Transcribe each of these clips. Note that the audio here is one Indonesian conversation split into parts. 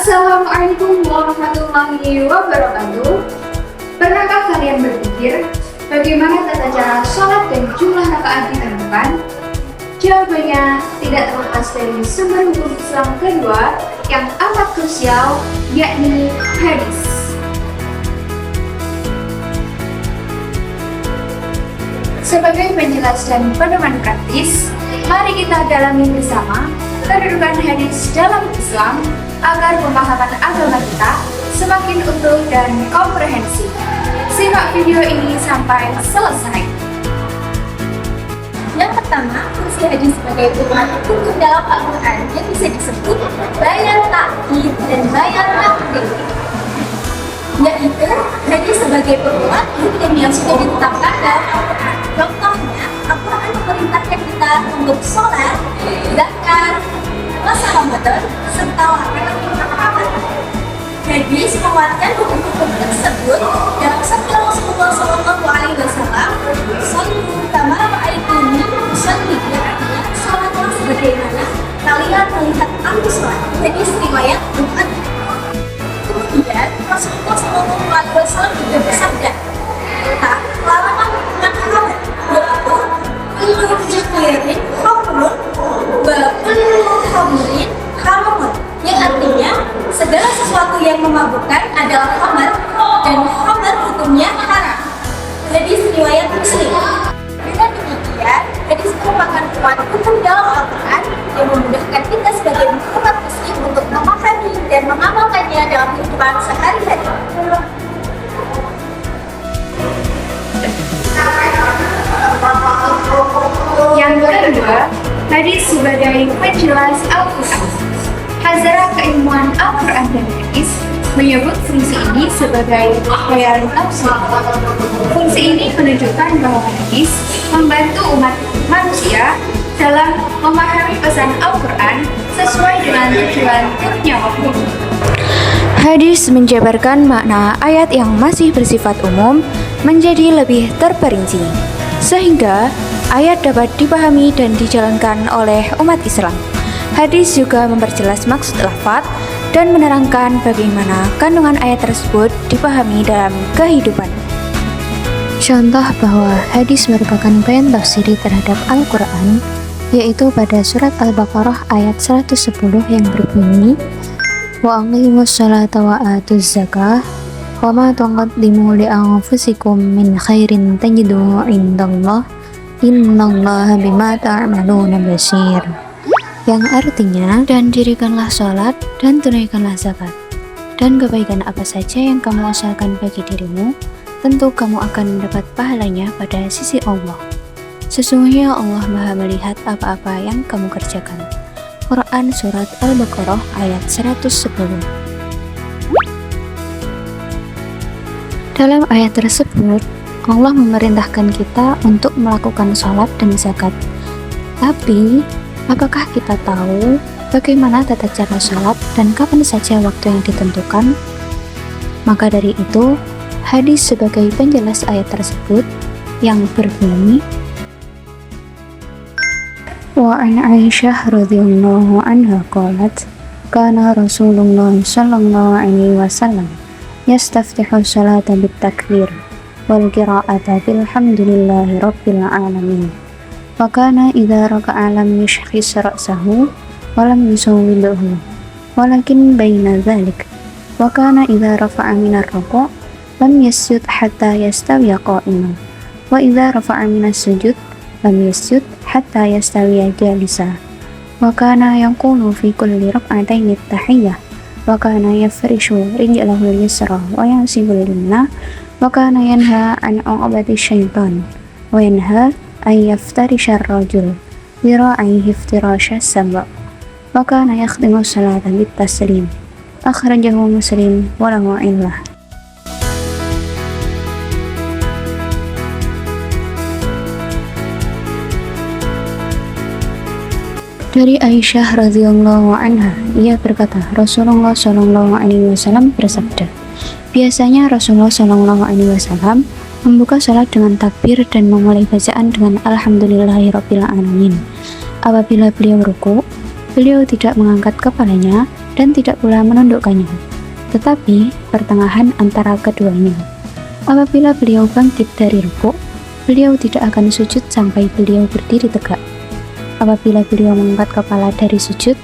Assalamualaikum warahmatullahi wabarakatuh. Pernahkah kalian berpikir bagaimana tata cara sholat dan jumlah rakaat ditentukan? Jawabannya tidak terlepas dari sumber hukum Islam kedua yang amat krusial, yakni hadis. Sebagai penjelas dan pedoman praktis, mari kita dalami bersama kedudukan hadis dalam Islam agar pemahaman agama kita semakin utuh dan komprehensif. Simak video ini sampai selesai. Yang pertama, fungsi hadis sebagai pedoman hukum dalam Al-Quran yang bisa disebut bayan ta'kid dan bayan taqdir, yaitu hadis sebagai pedoman hukum yang sudah ditetapkan dalam Al-Quran. Contohnya, Al-Quran memerintahkan kita untuk sholat, zakat, puasa Ramadan, serta larangan mengharamkan. Hadis menguatkan hukum-hukum tersebut dalam sabda Rasulullah SAW, "Shallu kama ra'aitumuni usolli", artinya sholatlah sebagaimana kalian melihat aku sholat. Hadis riwayat Bukhari. Kemudian Rasulullah SAW juga bersabda tentang larangan mengharamkan, yaitu kullu muskirin khamrun wa kullu khamrin haramun, yang artinya segala sesuatu yang memabukkan adalah khamar dan khamar hukumnya haram. Hadis riwayat Muslim. Dengan demikian, hadis merupakan pedoman hukum dalam Al-Quran yang memudahkan kita sebagai umat muslim untuk memahami dan mengamalkannya dalam kehidupan sehari-hari. Yang kedua, hadis sebagai penjelas Al-Quran. Hazara keilmuan Al-Quran dan hadis menyebut fungsi ini sebagai bayan tafsir. Fungsi ini menunjukkan bahwa hadis membantu umat manusia dalam memahami pesan Al-Quran sesuai dengan tujuan turunnya wahyu. Hadis menjabarkan makna ayat yang masih bersifat umum menjadi lebih terperinci, sehingga ayat dapat dipahami dan dijalankan oleh umat Islam. Hadis juga memperjelas maksud lafaz dan menerangkan bagaimana kandungan ayat tersebut dipahami dalam kehidupan. Contoh bahwa hadis merupakan bayan tafsiri terhadap Al-Quran, yaitu pada surat Al-Baqarah ayat 110 yang berbunyi, "Wa aqimus sholata wa atuz zakah, wa ma tuqaddimu li anfusikum min khairin tajiduhu indallah, innallaha bima ta'maluna basir." Yang artinya, dan dirikanlah sholat dan tunaikanlah zakat, dan kebaikan apa saja yang kamu usahakan bagi dirimu, tentu kamu akan mendapat pahalanya pada sisi Allah. Sesungguhnya Allah Maha melihat apa-apa yang kamu kerjakan. Quran Surat Al-Baqarah ayat 110. Dalam ayat tersebut, Allah memerintahkan kita untuk melakukan sholat dan zakat. Tapi, apakah kita tahu bagaimana tata cara sholat dan kapan saja waktu yang ditentukan? Maka dari itu, hadis sebagai penjelas ayat tersebut yang berbunyi, "Wa an Aisyah radhiyallahu anha qalat, kana Rasulullah sallallahu alaihi wasallam yastaftihu sholata bit takbir wal qira'ata bilhamdulillahi rabbil alamin. Wa kana idza raka'a lam yushkhis ra'sahu wa lam yusawwidhu, walakin baina dzalik. Wa kana idza rafa'a min ar-ruku' lam yasjud hatta yastawiya qa'iman. Wa idza rafa'a min as-sujud lam yasjud hatta yastawiya jalisa. Wa kana yaqulu fi kulli rak'atayn at-tahiyyah. Wa kana yafrishu rijlahu al-yusra wa yansibu al-yumna. Wa kana yanha an 'uqbati syaitan wa yanha ay yaftarisha ar-rajul dira'aihi iftirasha as-saba. Wa kana yakhtimu as-salata bit-taslim. Akhrajahu Muslim wa lahu illah. Dari Aisyah radhiyallahu anha, ia berkata, Rasulullah shallallahu alaihi wasallam bersabda, biasanya Rasulullah shallallahu alaihi wasallam membuka salat dengan takbir dan memulai bacaan dengan alhamdulillahirabbil alamin. Apabila beliau ruku, beliau tidak mengangkat kepalanya dan tidak pula menundukkannya, tetapi pertengahan antara keduanya. Apabila beliau bangkit dari rukuk, beliau tidak akan sujud sampai beliau berdiri tegak. Apabila beliau mengangkat kepala dari sujud,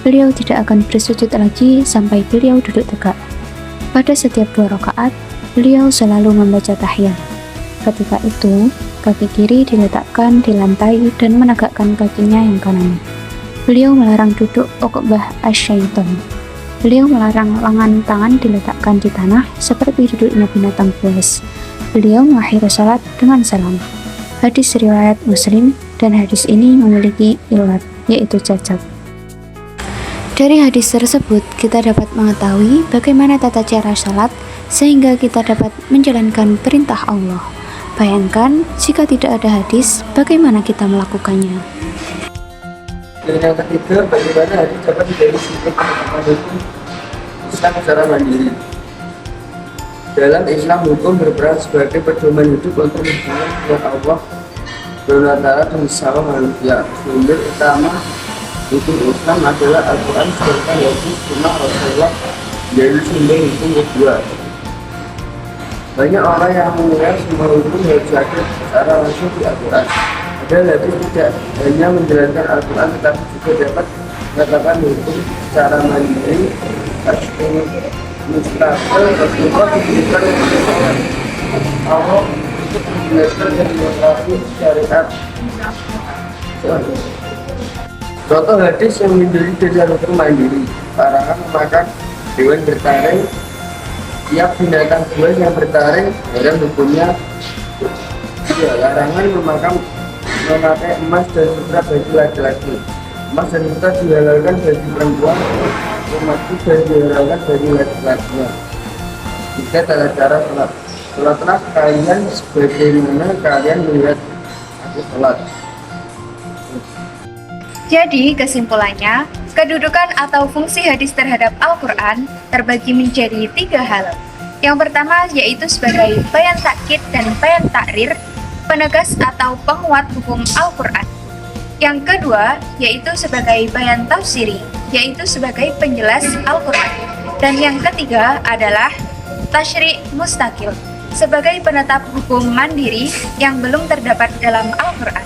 beliau tidak akan bersujud lagi sampai beliau duduk tegak. Pada setiap 2 rakaat, beliau selalu membaca tahiyat. Ketika itu, kaki kiri diletakkan di lantai dan menegakkan kakinya yang kanan. Beliau melarang duduk uqbah asyaiton. Beliau melarang lengan tangan diletakkan di tanah seperti duduknya binatang buas. Beliau mengakhiri salat dengan salam. Hadis riwayat Muslim, dan hadis ini memiliki ilat, yaitu cacat. Dari hadis tersebut, kita dapat mengetahui bagaimana tata cara salat sehingga kita dapat menjalankan perintah Allah. Bayangkan, jika tidak ada hadis, bagaimana kita melakukannya? Dan yang ketiga, bagaimana hadis dapat menjadi sumber penetapan hukum Islam secara mandiri. Dalam Islam, hukum berperan sebagai pedoman hidup untuk hubungan dengan Allah SWT dan sesama manusia. Sumber utama hukum Islam adalah Al-Quran, sedangkan hadis sunnah Rasulullah dari sumber hukum kedua. Banyak orang yang mengira semua hukum harus ada secara langsung di Al-Quran. Padahal hadis tidak hanya menjelaskan Al-Quran, tetapi juga dapat mengatakan hukum secara mandiri. Mustaqil Rasulullah diberikan kepada Allah untuk menjelaskan dan melengkapi syariat. Contoh hadis yang menjadi dasar hukum mandiri: larangan memakan hewan bertaring. Tiap binatang buas yang bertaring dan hukumnya larangan memakai emas dan sutra bagi laki-laki. Emas dan sutra dihalalkan bagi perempuan, emas dan dihalalkan bagi laki-laki. Jika tata cara sholat, sholatlah kalian sebagaimana kalian melihat aku sholat. Jadi, kesimpulannya, kedudukan atau fungsi hadis terhadap Al-Quran terbagi menjadi 3 hal. Yang pertama yaitu sebagai bayan takkid dan bayan takrir, penegas atau penguat hukum Al-Quran. Yang kedua yaitu sebagai bayan tafsiri, yaitu sebagai penjelas Al-Quran. Dan yang ketiga adalah tasyri' mustaqil, sebagai penetap hukum mandiri yang belum terdapat dalam Al-Quran.